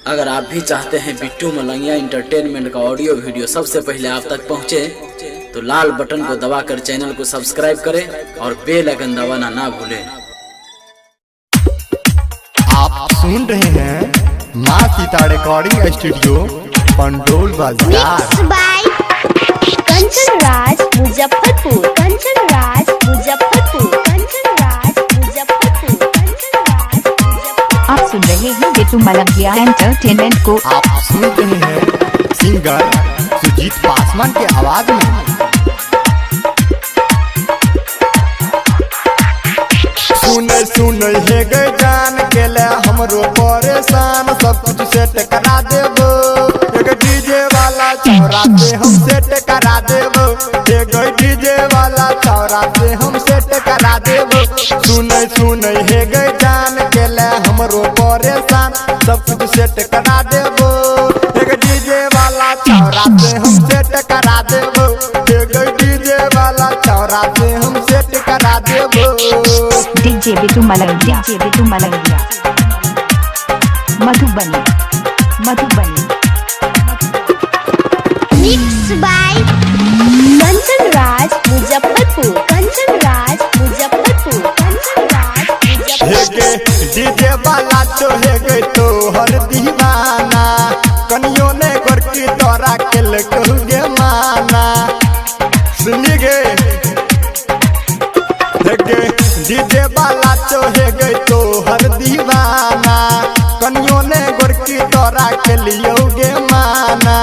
अगर आप भी चाहते हैं बिट्टू मलंगिया इंटरटेनमेंट का ऑडियो वीडियो सबसे पहले आप तक पहुंचे, तो लाल बटन को दबाकर चैनल को सब्सक्राइब करें और बेल आइकन दबाना ना भूलें। आप सुन रहे हैं माँ सीता रिकॉर्डिंग स्टूडियो पंडोल बाजार। कंचन राज मुजफ्फरपुर, कंचन राज मुजफ्फरपुर, कंचन राज मुजफ्फरपुर, कंचन राज मुजफ्फरपुर। आप सुन रहे हैं बिट्टू मलंगिया एंटरटेनमेंट को। आप सुन रहे हैं सिंगर सुजीत पासवान के आवाज में। सुन हे गए जान के ले हमरो परेशान, सब कुछ सेट करा देबो। एक डीजे वाला चौरा से हम सेट करा देबो, एक डीजे वाला चौरा से हम सेट करा देबो। सुन हे गए जान के ले हमरो परेशान, सब कुछ सेट करा देबो। एक डीजे वाला चौरा से हम सेट करा देबो, एक डीजे वाला चौरा से हम सेट करा देबो। DJ Bittu Malangiya, Bittu Malangiya, Madhubani, Madhubani. Mix by Kanchan Raj Muzaffarpur, Kanchan Raj Muzaffarpur, Kanchan Raj Muzaffarpur. DJ वाला तो है गई तो हर दीवाना, कनियो ने करके तोरा केल कहूगे माना। सुनी गे डीजे वाला तो है गई तो हर दीवाना, कनियो ने गोरकी तोरा के लियोगे माना।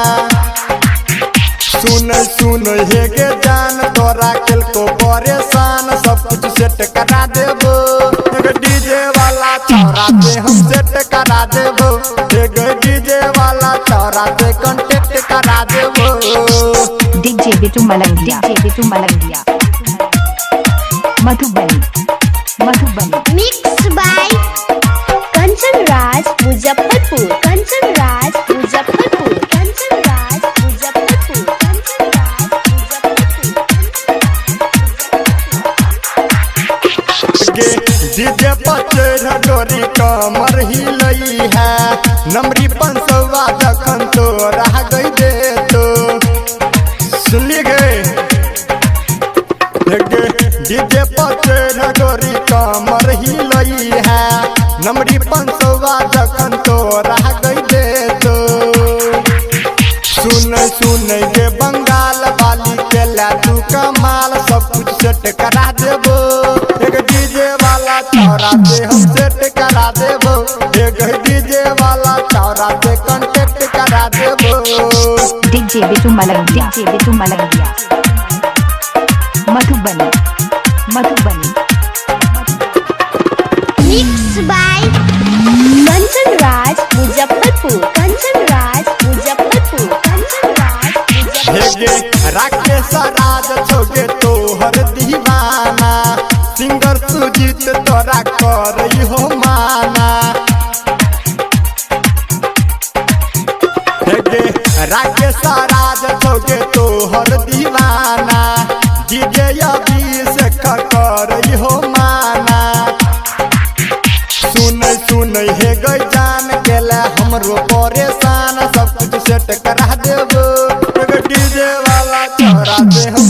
सुन हे गे जान तोरा केल को परेशान, सब कुछ सेट करा देबो। एक डीजे वाला चौरा से हम सेट करा देबो, एक डीजे वाला चौरा से कांटेक्ट करा देबो। DJ Bittu Malangiya, Bittu Malangiya, Madhubani, Madhubani. Mix by Kanchan Raj Muzaffarpur, Kanchan Raj Muzaffarpur, Kanchan Raj Muzaffarpur, Kanchan Raj Muzaffarpur. DJ पचर डोरी कमर हिलई है, नमरी 500 जखन तो रह गई दे तो। सुनली गए डीजे पचर डोरी कमर हिलई है, नमरी 500 जखन तो रह गई दे तो। सुन गे बंगाल वाली के ला तू कमाल, सब कुछ सेट करा देबो। एक डीजे वाला चौरा से हम सेट करा देबो, एक डीजे वाला चौरा से कांटेक्ट करा देबो। DJ Bittu Malangiya, Bittu Malangiya, Madhubani, Madhubani. Mix by Kanchan Raj Muzaffarpur, Kanchan Raj Muzaffarpur, Kanchan Raj Muzaffarpur. Rakesh Raj छोगे तो हर दीवाना, सिंगर सुजीत तोरा कर हो माना। राकेश राज छोगे तो हर दीवाना, डीजे अभिषेक कर हो माना। सुन हे गई जान के ले हमरो परेशान, सब कुछ सेट करा देबो। डीजे वाला चौरा से हम